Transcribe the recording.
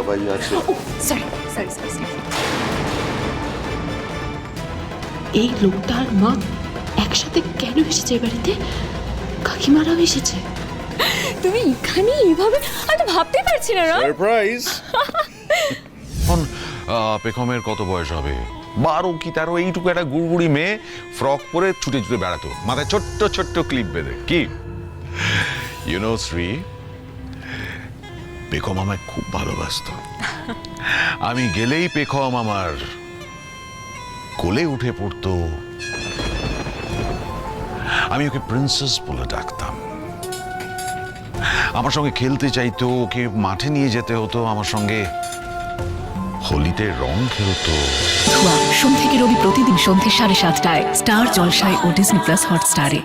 সবাই আছে। Sorry sorry sorry sorry. এই লোকটা আর মা একসাথে কেন এসেছে এ বাড়িতে? কাকিমারাও এসেছে। তুমি এখানে এইভাবে, আমি তো ভাবতেই পারছি না রন। সারপ্রাইজ। এখন পেখমের কত বয়স হবে? 12 কি 13, এইটুকু একটা গুড়গুড়ি মেয়ে ফ্রক পরে ছুটে ছুটে বেড়াতো, মাথায় ছোট্ট ছোট্ট ক্লিপ বেঁধে। কি ইউনো শ্রী, পেখম আমায় খুব ভালোবাসতো। আমি গেলেই পেখম আমার কোলে উঠে পড়তো। আমি ওকে প্রিন্সেস বলে ডাকতাম। আমার সঙ্গে খেলতে চাইতো, ওকে মাঠে নিয়ে যেতে হতো, আমার সঙ্গে হোলিতে রং খেলতো। সোম থেকে রবি প্রতিদিন সন্ধ্যে 7:30টায় স্টার জলসায় ও ডিজনি প্লাস হটস্টারে।